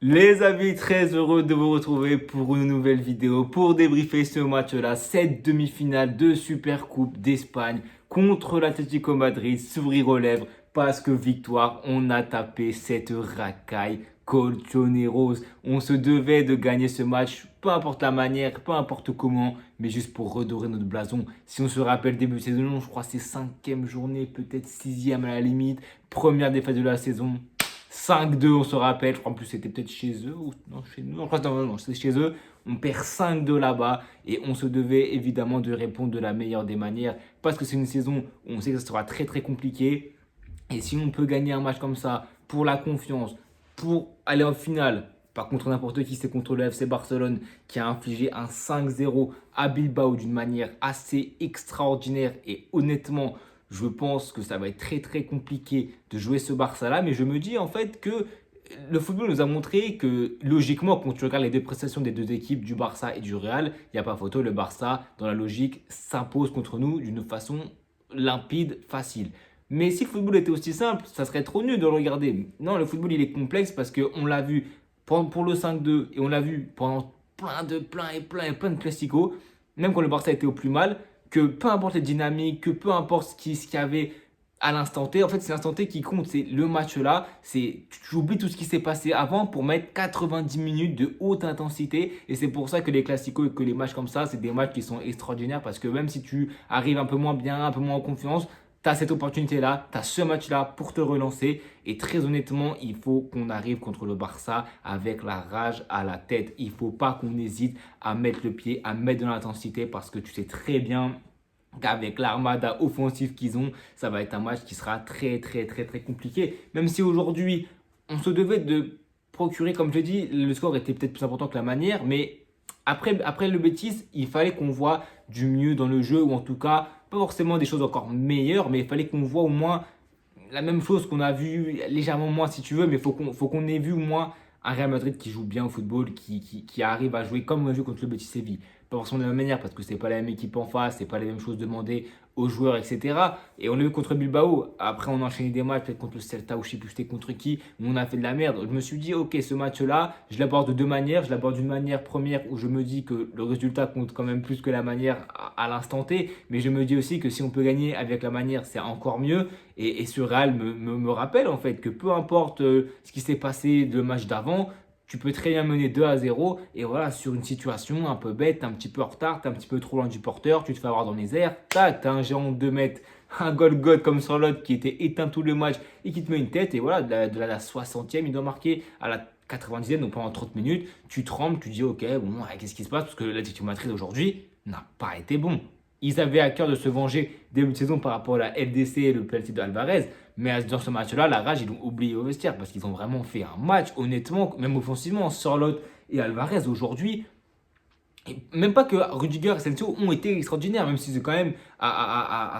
Les amis, très heureux de vous retrouver pour une nouvelle vidéo pour débriefer ce match-là, cette demi-finale de Supercoupe d'Espagne contre l'Atlético Madrid, sourire aux lèvres parce que victoire, on a tapé cette racaille Colchoneros. On se devait de gagner ce match, peu importe la manière, peu importe comment, mais juste pour redorer notre blason. Si on se rappelle début de saison, je crois que c'est cinquième journée, peut-être sixième à la limite, première défaite de la saison. 5-2, on se rappelle. Je crois en plus c'était peut-être chez eux. Ou non, chez nous. Non, je crois que non, c'était chez eux. On perd 5-2 là-bas. Et on se devait évidemment de répondre de la meilleure des manières. Parce que c'est une saison où on sait que ça sera très très compliqué. Et si on peut gagner un match comme ça, pour la confiance, pour aller en finale, pas contre n'importe qui, c'est contre le FC Barcelone qui a infligé un 5-0 à Bilbao d'une manière assez extraordinaire. Et honnêtement, je pense que ça va être très très compliqué de jouer ce Barça-là. Mais je me dis en fait que le football nous a montré que logiquement, quand tu regardes les deux prestations des deux équipes, du Barça et du Real, il n'y a pas photo, le Barça, dans la logique, s'impose contre nous d'une façon limpide, facile. Mais si le football était aussi simple, ça serait trop nul de le regarder. Non, le football, il est complexe parce qu'on l'a vu pour le 5-2 et on l'a vu pendant plein de classicos, même quand le Barça était au plus mal, que peu importe les dynamiques, que peu importe ce qu'il y avait à l'instant T, en fait, c'est l'instant T qui compte. C'est le match là. Tu oublies tout ce qui s'est passé avant pour mettre 90 minutes de haute intensité. Et c'est pour ça que les classicos et que les matchs comme ça, c'est des matchs qui sont extraordinaires parce que même si tu arrives un peu moins bien, un peu moins en confiance, tu as cette opportunité-là, tu as ce match-là pour te relancer. Et très honnêtement, il faut qu'on arrive contre le Barça avec la rage à la tête. Il ne faut pas qu'on hésite à mettre le pied, à mettre de l'intensité parce que tu sais très bien qu'avec l'armada offensive qu'ils ont, ça va être un match qui sera très compliqué. Même si aujourd'hui, on se devait de procurer, comme je dis, le score était peut-être plus important que la manière, mais après le bêtise, il fallait qu'on voit du mieux dans le jeu, ou en tout cas, pas forcément des choses encore meilleures, mais il fallait qu'on voit au moins la même chose qu'on a vu, légèrement moins si tu veux, mais faut qu'on ait vu au moins un Real Madrid qui joue bien au football, qui arrive à jouer comme on a joué contre le Betis Séville. Pas forcément de la même manière parce que c'est pas la même équipe en face, c'est pas les mêmes choses demandées aux joueurs, etc. Et on l'a vu contre Bilbao. Après, on a enchaîné des matchs, peut-être contre le Celta ou je sais plus c'était contre qui, où on a fait de la merde. Je me suis dit, ok, ce match-là, je l'aborde de deux manières. Je l'aborde d'une manière première où je me dis que le résultat compte quand même plus que la manière à l'instant T. Mais je me dis aussi que si on peut gagner avec la manière, c'est encore mieux. Et ce Real me rappelle en fait que peu importe ce qui s'est passé de match d'avant, tu peux très bien mener 2-0 et voilà, sur une situation un peu bête, un petit peu en retard, tu es un petit peu trop loin du porteur, tu te fais avoir dans les airs, tac, tu as un géant de 2 mètres, un goal god comme sur l'autre qui était éteint tout le match et qui te met une tête et voilà, de la 60e, il doit marquer à la 90e, donc pendant 30 minutes, tu trembles, tu dis ok, bon, qu'est-ce qui se passe parce que l'Atlético Madrid aujourd'hui n'a pas été bon. Ils avaient à cœur de se venger début de saison par rapport à la LDC et le penalty de Alvarez. Mais dans ce match-là, la rage, ils l'ont oublié au vestiaire parce qu'ils ont vraiment fait un match, honnêtement, même offensivement, Sorloth et Alvarez aujourd'hui. Même pas que Rudiger et Asensio ont été extraordinaires, même si c'est quand même,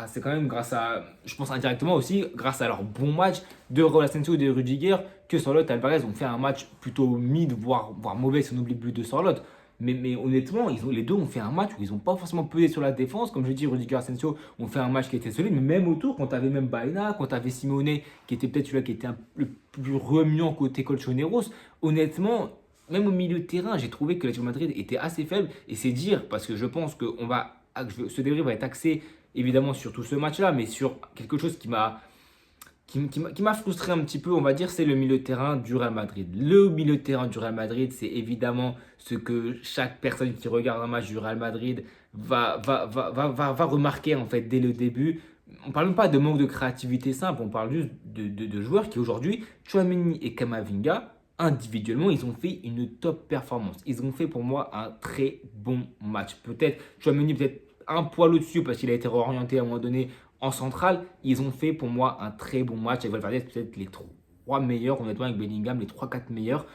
c'est quand même grâce à, je pense indirectement aussi, grâce à leur bon match de Raúl Asensio et de Rudiger, que Sorloth et Alvarez ont fait un match plutôt mid, voire mauvais si on oublie le but de Sorloth. Mais honnêtement, les deux ont fait un match où ils n'ont pas forcément pesé sur la défense. Comme je dis, Rudiger et Asensio ont fait un match qui était solide. Mais même autour, quand tu avais même Baena, quand tu avais Simone, qui était peut-être celui qui était le plus remuant côté Colchoneros, honnêtement, même au milieu de terrain, j'ai trouvé que l'Atlético Madrid était assez faible. Et c'est dire, parce que je pense que ce débrief va être axé évidemment sur tout ce match-là, mais sur quelque chose qui m'a frustré un petit peu, on va dire, c'est le milieu de terrain du Real Madrid. Le milieu de terrain du Real Madrid, c'est évidemment ce que chaque personne qui regarde un match du Real Madrid va remarquer en fait dès le début. On ne parle même pas de manque de créativité simple, on parle juste de joueurs qui aujourd'hui, Tchouaméni et Kamavinga, individuellement, ils ont fait une top performance. Ils ont fait pour moi un très bon match. Peut-être Tchouaméni, peut-être un poil au-dessus parce qu'il a été réorienté à un moment donné en centrale. Ils ont fait pour moi un très bon match. Avec Valverde, peut-être les trois meilleurs, honnêtement, avec Bellingham, les 3-4 meilleurs.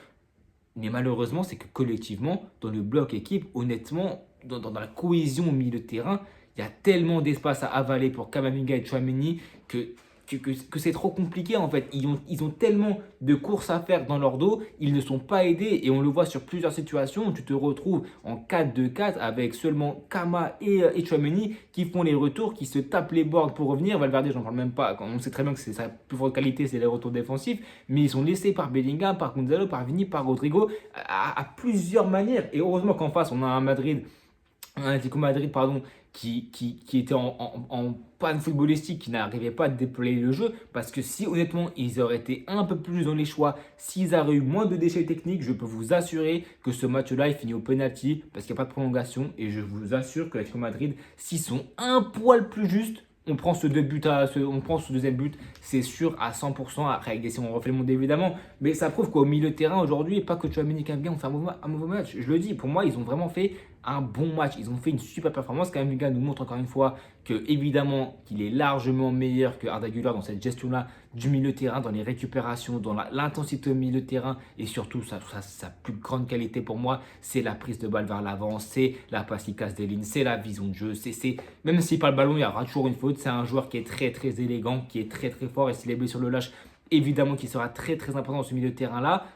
Mais malheureusement, c'est que collectivement, dans le bloc équipe, honnêtement, dans la cohésion au milieu de terrain, il y a tellement d'espace à avaler pour Kamavinga et Chouameni que que c'est trop compliqué en fait. Ils ont tellement de courses à faire dans leur dos, ils ne sont pas aidés et on le voit sur plusieurs situations où tu te retrouves en 4-2-4 avec seulement Kama et Tchouaméni qui font les retours, qui se tapent les boards pour revenir. Valverde, j'en parle même pas. On sait très bien que c'est sa plus forte qualité, c'est les retours défensifs, mais ils sont laissés par Bellingham, par Gonzalo, par Vini, par Rodrigo à plusieurs manières. Et heureusement qu'en face, on a un Atlético Madrid, pardon, qui était en panne footballistique, qui n'arrivait pas à déployer le jeu, parce que si honnêtement ils auraient été un peu plus dans les choix, s'ils auraient eu moins de déchets techniques, je peux vous assurer que ce match-là il finit au penalty parce qu'il n'y a pas de prolongation, et je vous assure que l'Atlético Madrid, s'ils sont un poil plus justes, on prend ce deuxième but, c'est sûr à 100%. Après, avec des si on refait le monde évidemment, mais ça prouve qu'au milieu de terrain aujourd'hui, pas que Tchouaméni et Kamavinga ont fait un mauvais match. Je le dis, pour moi, ils ont vraiment fait un bon match. Ils ont fait une super performance. Kamavinga nous montre encore une fois que, évidemment, qu'il est largement meilleur que Arda Güler dans cette gestion-là du milieu de terrain, dans les récupérations, dans l'intensité au milieu de terrain, et surtout, sa plus grande qualité pour moi, c'est la prise de balle vers l'avant, c'est la passe qui casse des lignes, c'est la vision de jeu. Même s'il pas le ballon, il y aura toujours une faute. C'est un joueur qui est très très élégant, qui est très très fort, et s'il est blessé sur le lâche, évidemment qu'il sera très très important dans ce milieu de terrain-là,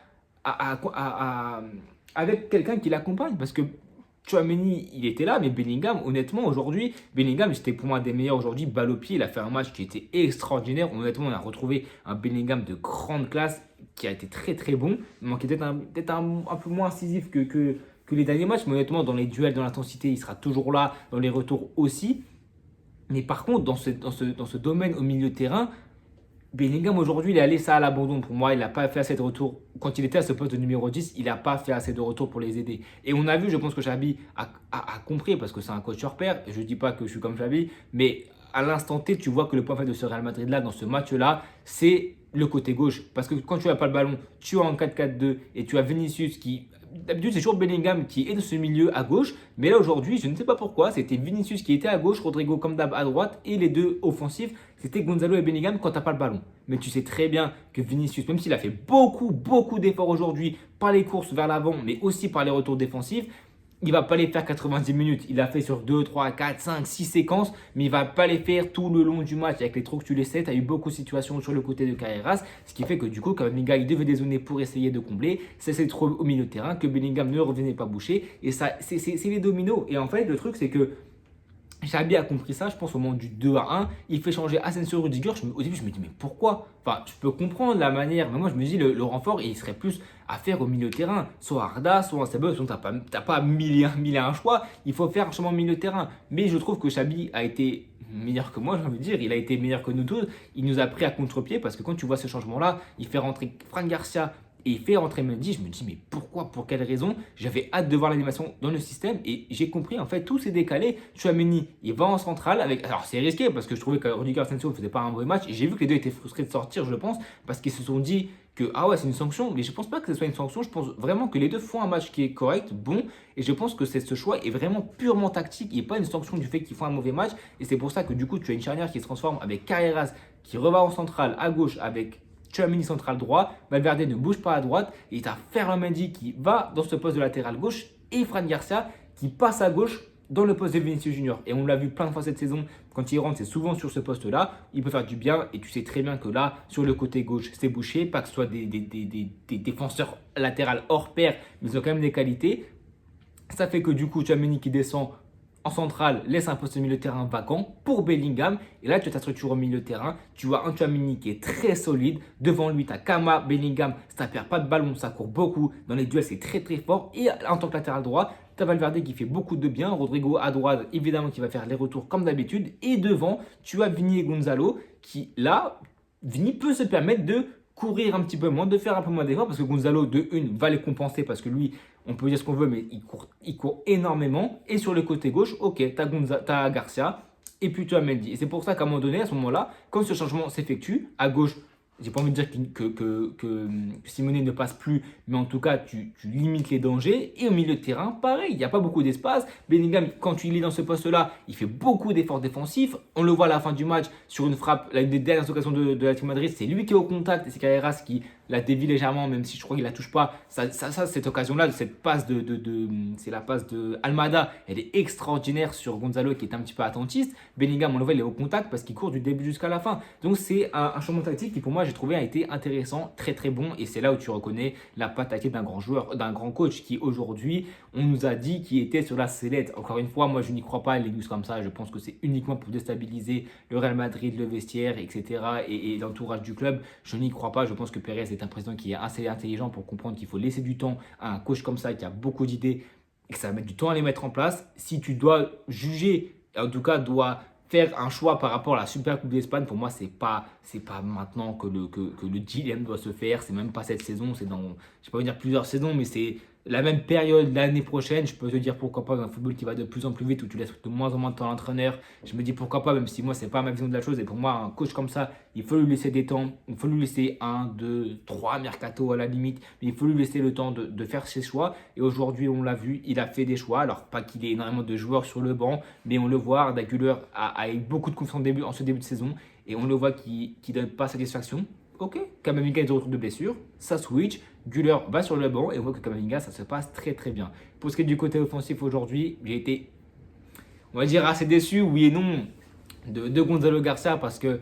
avec quelqu'un qui l'accompagne, parce que Tchouaméni, il était là, mais Bellingham, honnêtement, aujourd'hui, Bellingham, c'était pour moi un des meilleurs aujourd'hui, balle au pied. Il a fait un match qui était extraordinaire. Honnêtement, on a retrouvé un Bellingham de grande classe qui a été très très bon. Il manquait peut-être un peu moins incisif que les derniers matchs, mais honnêtement, dans les duels, dans l'intensité, il sera toujours là, dans les retours aussi. Mais par contre, dans ce domaine au milieu de terrain, Bellingham aujourd'hui, il est allé ça à l'abandon. Pour moi, il n'a pas fait assez de retours. Quand il était à ce poste de numéro 10, il n'a pas fait assez de retours pour les aider. Et on a vu, je pense que Xabi a compris, parce que c'est un coach hors pair. Je ne dis pas que je suis comme Xabi, mais à l'instant T, tu vois que le point faible de ce Real Madrid-là, dans ce match-là, c'est le côté gauche. Parce que quand tu n'as pas le ballon, tu es en 4-4-2 et tu as Vinicius qui... D'habitude, c'est toujours Bellingham qui est dans ce milieu à gauche. Mais là, aujourd'hui, je ne sais pas pourquoi, c'était Vinicius qui était à gauche, Rodrigo comme d'hab à droite, et les deux offensifs, c'était Gonzalo et Bellingham quand tu n'as pas le ballon. Mais tu sais très bien que Vinicius, même s'il a fait beaucoup d'efforts aujourd'hui par les courses vers l'avant, mais aussi par les retours défensifs, il ne va pas les faire 90 minutes. Il a fait sur 2, 3, 4, 5, 6 séquences, mais il ne va pas les faire tout le long du match. Avec les trous que tu les sais, tu as eu beaucoup de situations sur le côté de Carreras, ce qui fait que du coup, Kamavinga, il devait dézonner pour essayer de combler. C'est trop au milieu de terrain que Bellingham ne revenait pas boucher. Et ça, c'est les dominos. Et en fait, le truc, c'est que Xabi a compris ça, je pense, au moment du 2-1. Il fait changer Asensio Rudiger. Au début, je me dis, mais pourquoi? Enfin, je peux comprendre la manière, mais moi, je me dis, le renfort, il serait plus à faire au milieu de terrain. Soit Arda, soit Sebe, sinon t'as pas mille et un choix. Il faut faire un changement au milieu de terrain. Mais je trouve que Xabi a été meilleur que moi, j'ai envie de dire. Il a été meilleur que nous tous. Il nous a pris à contre-pied parce que quand tu vois ce changement-là, il fait rentrer Fran Garcia et il fait rentrer Mendy. Je me dis, mais pourquoi? Pour quelle raison? J'avais hâte de voir l'animation dans le système et j'ai compris, en fait, tout s'est décalé. Tchouaméni, il va en centrale avec. Alors, c'est risqué parce que je trouvais que Rudiger Asensio ne faisait pas un mauvais match et j'ai vu que les deux étaient frustrés de sortir, je pense, parce qu'ils se sont dit que, ah ouais, c'est une sanction. Mais je pense pas que ce soit une sanction. Je pense vraiment que les deux font un match qui est correct, bon, et je pense que ce choix est vraiment purement tactique. Il n'est pas une sanction du fait qu'ils font un mauvais match et c'est pour ça que, du coup, tu as une charnière qui se transforme avec Carreras qui revient en centrale à gauche avec Tchouaméni central droit, Valverde ne bouge pas à droite, et tu as Ferland Mendy qui va dans ce poste de latéral gauche, et Fran Garcia qui passe à gauche dans le poste de Vinicius Junior. Et on l'a vu plein de fois cette saison, quand il rentre, c'est souvent sur ce poste-là, il peut faire du bien, et tu sais très bien que là, sur le côté gauche, c'est bouché, pas que ce soit des défenseurs latérales hors pair, mais ils ont quand même des qualités. Ça fait que du coup, Tchouaméni qui descend en centrale laisse un poste de milieu de terrain vacant pour Bellingham. Et là, tu as ta structure au milieu de terrain. Tu as un Tchouaméni qui est très solide. Devant lui, tu as Kama, Bellingham. Ça ne perd pas de ballon, ça court beaucoup. Dans les duels, c'est très très fort. Et en tant que latéral droit, tu as Valverde qui fait beaucoup de bien. Rodrigo à droite, évidemment, qui va faire les retours comme d'habitude. Et devant, tu as Vini et Gonzalo qui, là, Vini peut se permettre de courir un petit peu moins, de faire un peu moins d'efforts parce que Gonzalo, de une, va les compenser parce que lui, on peut dire ce qu'on veut, mais il court énormément. Et sur le côté gauche, ok, tu as Garcia et puis tu as Mendy. Et c'est pour ça qu'à un moment donné, à ce moment-là, quand ce changement s'effectue, à gauche, j'ai pas envie de dire que Simone ne passe plus, mais en tout cas, tu limites les dangers. Et au milieu de terrain, pareil, il n'y a pas beaucoup d'espace. Bellingham, quand il est dans ce poste-là, il fait beaucoup d'efforts défensifs. On le voit à la fin du match sur une frappe, la des dernières occasions de l'Atlético Madrid, c'est lui qui est au contact et c'est Carreras qui la dévie légèrement, même si je crois qu'il la touche pas. Cette occasion-là, cette passe c'est la passe de Almada, elle est extraordinaire sur Gonzalo qui est un petit peu attentiste. Bellingham, on le voit, il est au contact parce qu'il court du début jusqu'à la fin. Donc c'est un changement tactique qui pour moi j'ai trouvé a été intéressant, très très bon, et c'est là où tu reconnais la patte tactique d'un grand joueur, d'un grand coach qui aujourd'hui on nous a dit qu'il était sur la sellette. Encore une fois, moi je n'y crois pas les news comme ça, je pense que c'est uniquement pour déstabiliser le Real Madrid, le vestiaire, etc. et l'entourage du club. Je n'y crois pas, je pense que Pérez est un président qui est assez intelligent pour comprendre qu'il faut laisser du temps à un coach comme ça qui a beaucoup d'idées et que ça va mettre du temps à les mettre en place. Si tu dois juger, en tout cas dois faire un choix par rapport à la Super Coupe d'Espagne, pour moi, c'est pas maintenant que le dilemme doit se faire. C'est même pas cette saison, c'est dans, je ne vais pas vous dire plusieurs saisons, mais c'est la même période l'année prochaine. Je peux te dire pourquoi pas dans un football qui va de plus en plus vite, où tu laisses de moins en moins de temps à l'entraîneur. Je me dis pourquoi pas, même si moi, c'est pas ma vision de la chose. Et pour moi, un coach comme ça, il faut lui laisser des temps. Il faut lui laisser 1, 2, 3 mercato à la limite. Mais il faut lui laisser le temps de faire ses choix. Et aujourd'hui, on l'a vu, il a fait des choix. Alors, pas qu'il ait énormément de joueurs sur le banc, mais on le voit, Arda Güler a eu beaucoup de confiance en ce début de saison. Et on le voit qui ne donne pas satisfaction. Ok, Kamavinga est de retour de blessure, ça switch, Güler va sur le banc et on voit que Kamavinga, ça se passe très très bien. Pour ce qui est du côté offensif aujourd'hui, j'ai été, on va dire, assez déçu, oui et non, de Gonzalo Garcia parce que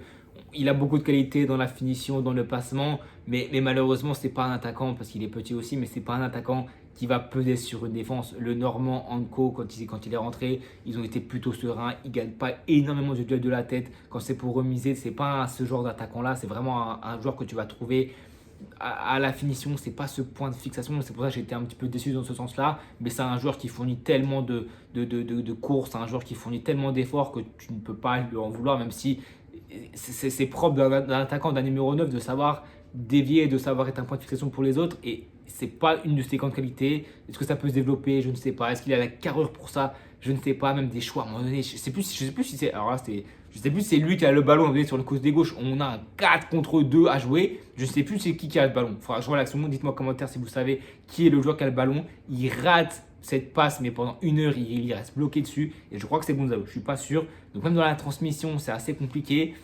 il a beaucoup de qualité dans la finition, dans le passement, mais malheureusement, ce n'est pas un attaquant, parce qu'il est petit aussi, mais ce n'est pas un attaquant qui va peser sur une défense. Le Normand Anko, quand il est rentré, ils ont été plutôt sereins. Ils ne gagnent pas énormément de duels de la tête. Quand c'est pour remiser, ce n'est pas ce genre d'attaquant-là. C'est vraiment un joueur que tu vas trouver à la finition. Ce n'est pas ce point de fixation. C'est pour ça que j'ai été un petit peu déçu dans ce sens-là. Mais c'est un joueur qui fournit tellement de courses, un joueur qui fournit tellement d'efforts que tu ne peux pas lui en vouloir, même si c'est propre d'un attaquant, d'un numéro 9 de savoir dévier, de savoir être un point de fixation pour les autres. Et c'est pas une de ses grandes qualités. Est-ce que ça peut se développer? Je ne sais pas. Est-ce qu'il a la carrure pour ça? Je ne sais pas. Même des choix à un moment donné. Je sais plus si c'est. Alors là, je sais plus si c'est lui qui a le ballon sur le côté gauche. On a un 4 contre 2 à jouer. Je ne sais plus c'est qui a le ballon. Il faudra que je vois l'action. Dites-moi en commentaire si vous savez qui est le joueur qui a le ballon. Il rate cette passe, mais pendant une heure, il reste bloqué dessus. Et je crois que c'est Gonzalo. Je ne suis pas sûr. Donc même dans la transmission, c'est assez compliqué.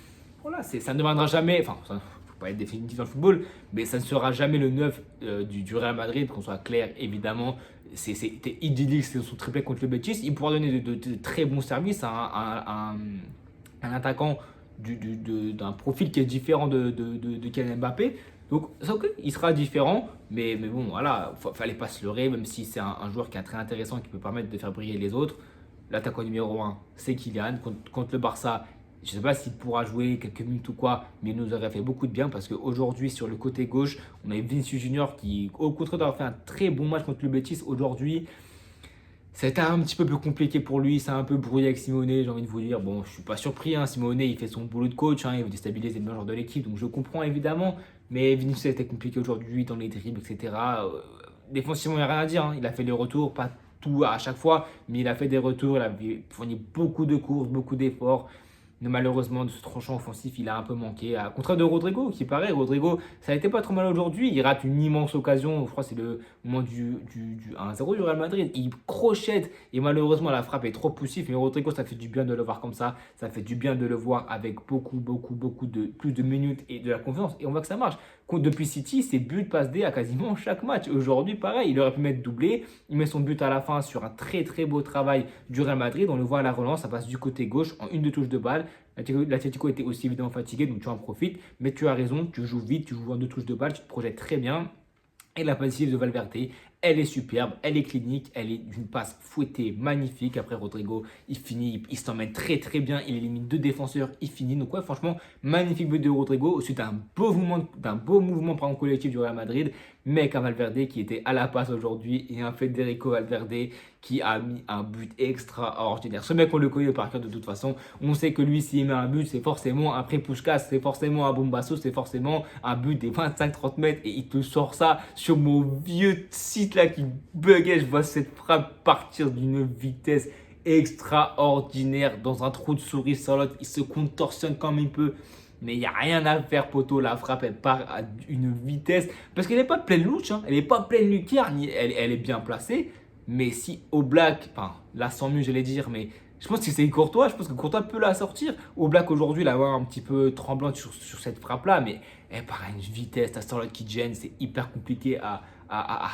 Voilà, ça ne deviendra jamais. Enfin, ça, faut pas être définitif dans le football, mais ça ne sera jamais le 9 du Real Madrid, qu'on soit clair, évidemment. C'était idyllique, c'est son triplé contre le Betis. Il pourra donner de très bons services à un attaquant d'un profil qui est différent de Kylian Mbappé. Donc, c'est ok, il sera différent, mais bon, voilà, fallait pas se leurrer, même si c'est un joueur qui est très intéressant, qui peut permettre de faire briller les autres. L'attaquant numéro 1, c'est Kylian. Contre le Barça, je ne sais pas s'il pourra jouer quelques minutes ou quoi, mais il nous aurait fait beaucoup de bien parce qu'aujourd'hui, sur le côté gauche, on a Vinicius Junior qui, au contraire d'avoir fait un très bon match contre le Betis, aujourd'hui, c'était un petit peu plus compliqué pour lui. C'est un peu brouillé avec Simone, j'ai envie de vous dire. Bon, je ne suis pas surpris, hein. Simone, il fait son boulot de coach, hein. Il veut déstabiliser le meilleur joueur de l'équipe, donc je comprends évidemment. Mais Vinicius, c'était compliqué aujourd'hui dans les dribbles, etc. Défensivement, il n'y a rien à dire, hein. Il a fait les retours, pas tout à chaque fois, mais il a fait des retours. Il a fourni beaucoup de courses, beaucoup d'efforts. Mais malheureusement, de ce tranchant offensif, il a un peu manqué. À contraire de Rodrigo, qui paraît, Rodrigo, ça n'a été pas trop mal aujourd'hui. Il rate une immense occasion. Je crois que c'est le moment du 1-0 du Real Madrid. Il crochette et malheureusement, la frappe est trop poussive. Mais Rodrigo, ça fait du bien de le voir comme ça. Ça fait du bien de le voir avec beaucoup de plus de minutes et de la confiance. Et on voit que ça marche. Depuis City, ses buts passent D à quasiment chaque match. Aujourd'hui, pareil, il aurait pu mettre doublé. Il met son but à la fin sur un très beau travail du Real Madrid. On le voit à la relance, ça passe du côté gauche en 1-2 touches de balle. L'Atlético était aussi évidemment fatigué, donc tu en profites. Mais tu as raison, tu joues vite, tu joues en 2 touches de balle, tu te projettes très bien. Et la passe de Valverde, elle est superbe, elle est clinique, elle est d'une passe fouettée, magnifique. Après Rodrigo, il finit, il s'emmène très bien, il élimine 2 défenseurs, il finit. Donc ouais, franchement, magnifique but de Rodrigo, suite à un beau mouvement par un collectif du Real Madrid. Mec, un Valverde qui était à la passe aujourd'hui et un Federico Valverde qui a mis un but extraordinaire. Ce mec, on le connaît par cœur de toute façon. On sait que lui, s'il met un but, c'est forcément un pré-Puskás, c'est forcément un bombasso, c'est forcément un but des 25-30 mètres et il te sort ça sur mon vieux site là qui buguait. Je vois cette frappe partir d'une vitesse extraordinaire dans un trou de souris sur l'autre. Il se contorsionne comme il peut. Mais il n'y a rien à faire, poteau. La frappe, elle part à une vitesse. Parce qu'elle n'est pas pleine louche, hein. Elle n'est pas pleine lucarne. Elle est bien placée. Mais si Oblak, enfin, là sans mieux, j'allais dire, mais Je pense que c'est Courtois, je pense que Courtois peut la sortir. Oblak aujourd'hui, la voit un petit peu tremblante sur cette frappe-là, mais elle part à une vitesse, t'as Starlot qui gêne, c'est hyper compliqué à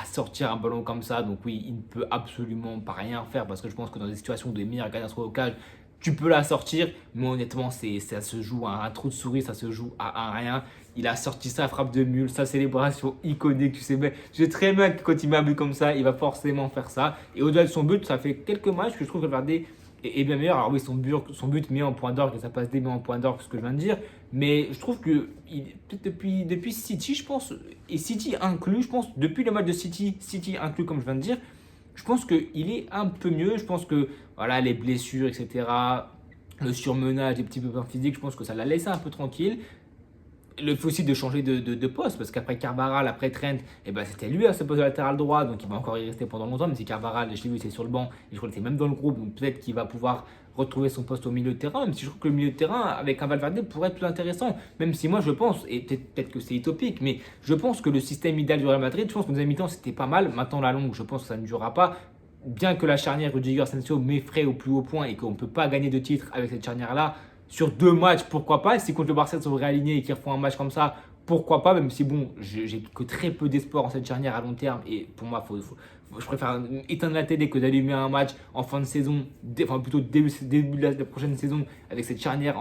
sortir un ballon comme ça. Donc oui, il ne peut absolument pas rien faire parce que je pense que dans des situations de meilleurs gardiens au cage, tu peux la sortir, mais honnêtement, ça se joue à un trou de souris, ça se joue à un rien. Il a sorti sa frappe de mule, sa célébration iconique, tu sais, mais je sais très bien que quand il met un but comme ça, il va forcément faire ça. Et au-delà de son but, ça fait quelques matchs que je trouve que Valverde est bien meilleur. Alors oui, son but met en point d'orgue et sa passe D met en point d'orgue, ce que je viens de dire. Mais je trouve que peut-être depuis City, je pense, et City inclus, je pense, depuis le match de City inclus, comme je viens de dire, je pense qu'il est un peu mieux. Je pense que voilà, les blessures, etc., le surmenage, les petits pépins physiques, je pense que ça l'a laissé un peu tranquille. Le fait aussi de changer de poste, parce qu'après Carvajal, après Trent, eh ben, c'était lui à ce poste de latéral droit, donc il va encore y rester pendant longtemps, mais si Carvajal, je l'ai vu, c'est sur le banc, et je crois qu'il était même dans le groupe, donc peut-être qu'il va pouvoir retrouver son poste au milieu de terrain, même si je trouve que le milieu de terrain, avec un Valverde, pourrait être plus intéressant, même si moi je pense, et peut-être que c'est utopique, mais je pense que le système idéal du Real Madrid, je pense que nos mi-temps c'était pas mal, maintenant la longue, je pense que ça ne durera pas, bien que la charnière Rudiger Asensio m'effraie au plus haut point et qu'on ne peut pas gagner de titre avec cette charnière-là, sur 2 matchs, pourquoi pas. Si contre le Barça, ils sont réalignés et qu'ils refont un match comme ça, pourquoi pas. Même si, bon, j'ai que très peu d'espoir en cette charnière à long terme. Et pour moi, je préfère éteindre la télé que d'allumer un match en fin de saison, enfin plutôt début de la prochaine saison, avec cette charnière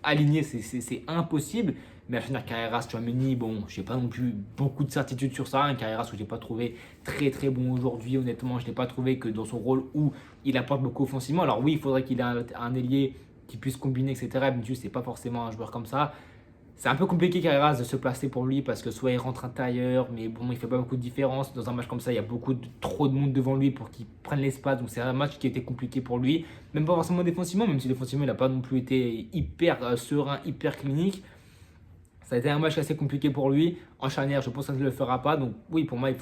alignée. C'est impossible. Mais la charnière Carreras, Tchouaméni, bon, je n'ai pas non plus beaucoup de certitude sur ça. Un Carreras que je n'ai pas trouvé très très bon aujourd'hui. Honnêtement, je ne l'ai pas trouvé que dans son rôle où il apporte beaucoup offensivement. Alors oui, il faudrait qu'il ait un ailier qui puisse combiner, etc. Mais c'est pas forcément un joueur comme ça. C'est un peu compliqué Carreras de se placer pour lui parce que soit il rentre intérieur, mais bon, il fait pas beaucoup de différence. Dans un match comme ça, il y a trop de monde devant lui pour qu'il prenne l'espace. Donc c'est un match qui a été compliqué pour lui. Même pas forcément défensivement, même si défensivement, il n'a pas non plus été hyper serein, hyper clinique. Ça a été un match assez compliqué pour lui. En charnière, je pense que ça ne le fera pas. Donc oui, pour moi, il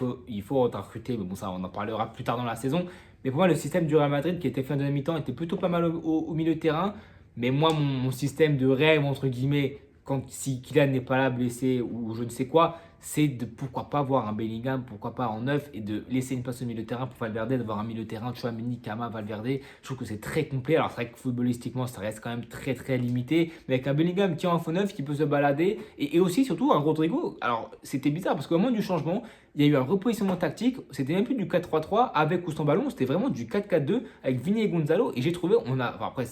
faut recruter. Mais bon, ça, on en parlera plus tard dans la saison. Mais pour moi, le système du Real Madrid qui était fait en deuxième mi-temps était plutôt pas mal au milieu de terrain. Mais moi, mon système de rêve, entre guillemets, si Kylian n'est pas là, blessé ou je ne sais quoi, c'est de pourquoi pas voir un Bellingham, pourquoi pas en neuf et de laisser une place au milieu de terrain pour Valverde, d'avoir un milieu de terrain, Tchouaméni, Kama, Valverde. Je trouve que c'est très complet. Alors c'est vrai que footballistiquement, ça reste quand même très très limité. Mais avec un Bellingham qui est en faux neuf, qui peut se balader et aussi surtout un Rodrigo. Alors c'était bizarre parce qu'au moment du changement, il y a eu un repositionnement tactique. C'était même plus du 4-3-3 avec ou sans ballon, c'était vraiment du 4-4-2 avec Vini et Gonzalo. Et j'ai trouvé, après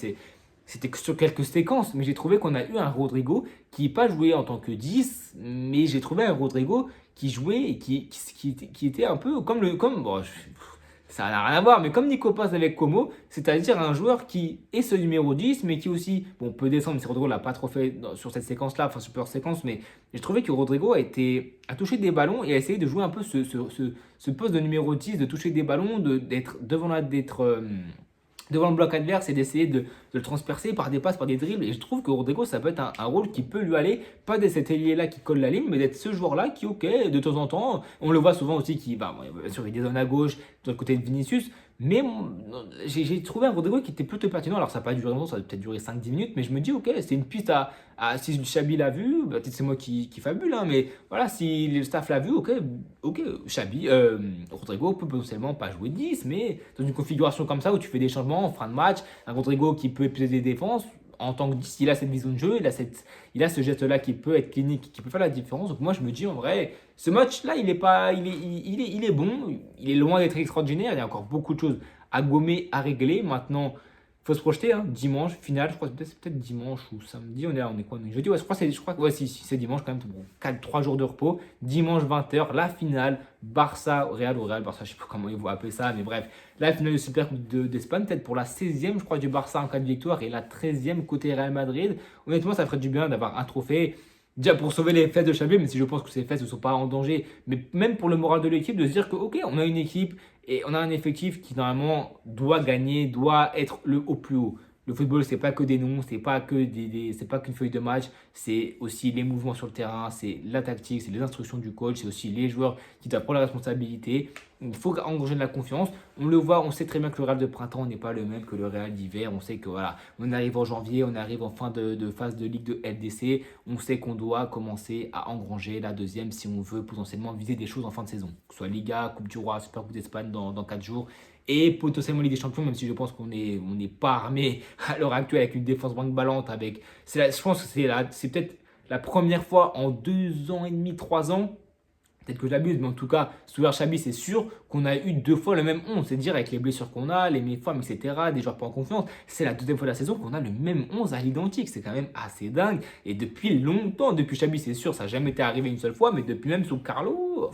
c'était sur quelques séquences, mais j'ai trouvé qu'on a eu un Rodrigo qui n'est pas joué en tant que 10, mais j'ai trouvé un Rodrigo qui jouait et qui était un peu bon, ça n'a rien à voir, mais comme Nico Paz avec Como, c'est-à-dire un joueur qui est ce numéro 10, mais qui aussi, bon, peut descendre, mais Rodrigo l'a pas trop fait sur cette séquence-là, enfin sur plusieurs séquences, mais j'ai trouvé que Rodrigo a touché des ballons et a essayé de jouer un peu ce poste de numéro 10, de toucher des ballons, d'être devant le bloc adverse et d'essayer de le transpercer par des passes, par des dribbles. Et je trouve que Rodrigo, ça peut être un rôle qui peut lui aller, pas d'être cet ailier-là qui colle la ligne, mais d'être ce joueur-là qui, ok, de temps en temps, on le voit souvent aussi qui, bien sûr, il dézone à gauche, de l'autre côté de Vinicius, mais j'ai trouvé un Rodrigo qui était plutôt pertinent. Alors ça n'a pas duré longtemps, ça a peut-être duré 5-10 minutes, mais je me dis, ok, c'est une piste si Chabi l'a vu, peut-être c'est moi qui fabule, hein, mais voilà, si le staff l'a vu, ok, Chabi, Rodrigo peut potentiellement pas jouer 10, mais dans une configuration comme ça où tu fais des changements en fin de match, un Rodrigo qui peut épuiser des défenses, en tant que 10, il a cette vision de jeu, il a ce geste-là qui peut être clinique, qui peut faire la différence. Donc moi je me dis en vrai, ce match-là, il est bon, il est loin d'être extraordinaire, il y a encore beaucoup de choses à gommer, à régler. Maintenant, il faut se projeter, hein, dimanche, finale, je crois que c'est peut-être dimanche ou samedi, on est quoi, on est jeudi, ouais, je crois que si, c'est dimanche quand même, bon, 3 jours de repos, dimanche 20h, la finale, Barça, Real Barça, je sais pas comment ils vont appeler ça, mais bref, la finale de Super Coupe d'Espagne, peut-être pour la 16e, je crois, du Barça en cas de victoire et la 13e côté Real Madrid. Honnêtement, ça ferait du bien d'avoir un trophée. Déjà pour sauver les fesses de Xavi, même si je pense que ces fesses ne sont pas en danger, mais même pour le moral de l'équipe, de se dire que ok, on a une équipe et on a un effectif qui normalement doit gagner, doit être au plus haut. Le football, c'est pas que des noms, c'est pas que c'est pas qu'une feuille de match, c'est aussi les mouvements sur le terrain, c'est la tactique, c'est les instructions du coach, c'est aussi les joueurs qui doivent prendre la responsabilité. Il faut engranger de la confiance. On le voit, on sait très bien que le Real de printemps n'est pas le même que le Real d'hiver. On sait que voilà, on arrive en janvier, on arrive en fin de phase de Ligue de LDC. On sait qu'on doit commencer à engranger la deuxième si on veut potentiellement viser des choses en fin de saison. Que ce soit Liga, Coupe du Roi, Super Coupe d'Espagne dans 4 jours. Et potentiellement Ligue des Champions, même si je pense qu'on n'est pas armé à l'heure actuelle avec une défense ballante. Je pense que c'est peut-être la première fois en 2 ans et demi, 3 ans. Peut-être que j'abuse, mais en tout cas, sous Xabi, c'est sûr qu'on a eu 2 fois le même 11. C'est-à-dire avec les blessures qu'on a, les méformes, etc., des joueurs pas en confiance. C'est la deuxième fois de la saison qu'on a le même 11 à l'identique. C'est quand même assez dingue. Et depuis longtemps, depuis Xabi, c'est sûr, ça n'a jamais été arrivé une seule fois, mais depuis même sous Carlo,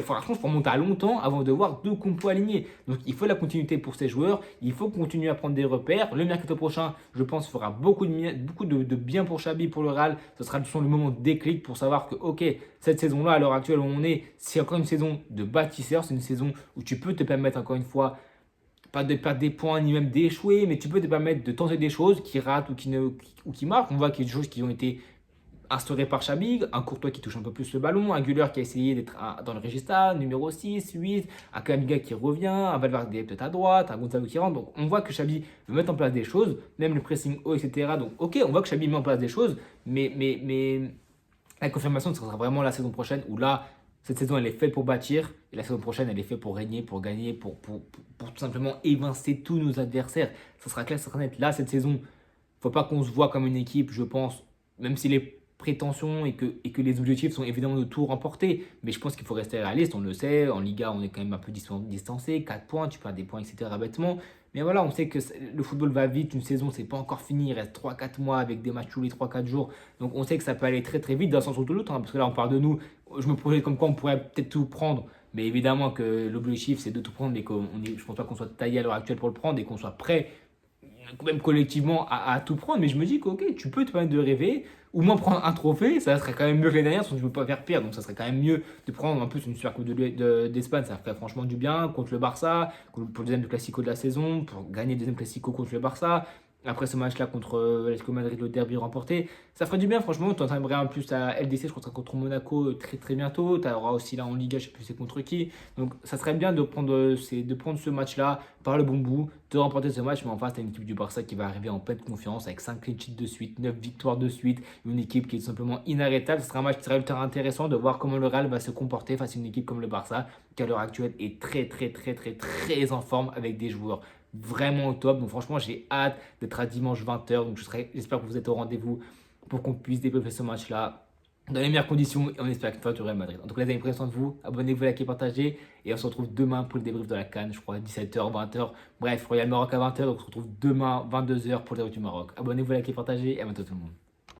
franchement, il faut remonter à longtemps avant de voir 2 compos alignés. Donc il faut la continuité pour ces joueurs, il faut continuer à prendre des repères. Le mercato prochain, je pense, fera beaucoup de bien pour Xabi, pour le Real. Ce sera le moment de déclic pour savoir que, ok, cette saison-là, à l'heure actuelle où on est, c'est encore une saison de bâtisseur, c'est une saison où tu peux te permettre encore une fois, pas de perdre des points ni même d'échouer, mais tu peux te permettre de tenter des choses qui ratent ou qui marquent. On voit qu'il y a des choses qui ont été instauré par Xabi, un Courtois qui touche un peu plus le ballon, un Güler qui a essayé d'être dans le registre numéro 6, 8, un Kamiga qui revient, un Valverde peut-être à droite, un Gonzalo qui rentre. Donc on voit que Xabi veut mettre en place des choses, même le pressing haut, etc. Donc ok, on voit que Xabi met en place des choses, mais la confirmation, ce sera vraiment la saison prochaine où là, cette saison, elle est faite pour bâtir et la saison prochaine, elle est faite pour régner, pour gagner, pour tout simplement évincer tous nos adversaires. Ça sera clair, ça sera net. Là, cette saison, il ne faut pas qu'on se voit comme une équipe, je pense, même si les prétentions et que les objectifs sont évidemment de tout remporter. Mais je pense qu'il faut rester réaliste, on le sait. En Liga, on est quand même un peu distancé. 4 points, tu perds des points, etc. bêtement. Mais voilà, on sait que le football va vite. Une saison, c'est pas encore fini. Il reste 3-4 mois avec des matchs tous les 3-4 jours. Donc on sait que ça peut aller très très vite d'un sens ou de l'autre. Parce que là, on parle de nous. Je me projette comme quoi on pourrait peut-être tout prendre. Mais évidemment que l'objectif, c'est de tout prendre. Mais je ne pense pas qu'on soit taillé à l'heure actuelle pour le prendre et qu'on soit prêt même collectivement à tout prendre, mais je me dis que ok, tu peux te permettre de rêver, ou moins prendre un trophée, ça serait quand même mieux que les dernières, sinon tu ne peux pas faire pire, donc ça serait quand même mieux de prendre en plus une Super Coupe d'Espagne, ça ferait franchement du bien contre le Barça, pour le deuxième Classico de la saison, pour gagner le deuxième Classico contre le Barça, après ce match-là contre l'Atlético Madrid, le derby remporté, ça ferait du bien franchement, tu entimerais en plus à LDC, je crois que ça sera contre Monaco très très bientôt, tu auras aussi là en Liga, je ne sais plus c'est contre qui, donc ça serait bien de prendre ce match-là par le bon bout, de remporter ce match, mais en face, tu as une équipe du Barça qui va arriver en pleine confiance avec 5 clean sheets de suite, 9 victoires de suite, une équipe qui est tout simplement inarrêtable. Ce sera un match qui sera ultra intéressant de voir comment le Real va se comporter face à une équipe comme le Barça, qui à l'heure actuelle est très très très très très en forme avec des joueurs vraiment au top. Donc franchement, j'ai hâte d'être à dimanche 20h. Donc j'espère que vous êtes au rendez-vous pour qu'on puisse débriefer ce match-là dans les meilleures conditions et on espère que tu auras le Madrid. En tout cas, les amis, prenez soin de vous, abonnez-vous, likez, partagez et on se retrouve demain pour le débrief de la CAN, je crois 17h, 20h. Bref, Royal Maroc à 20h, donc on se retrouve demain 22h pour le débrief du Maroc. Abonnez-vous, likez, partagez et à bientôt tout le monde.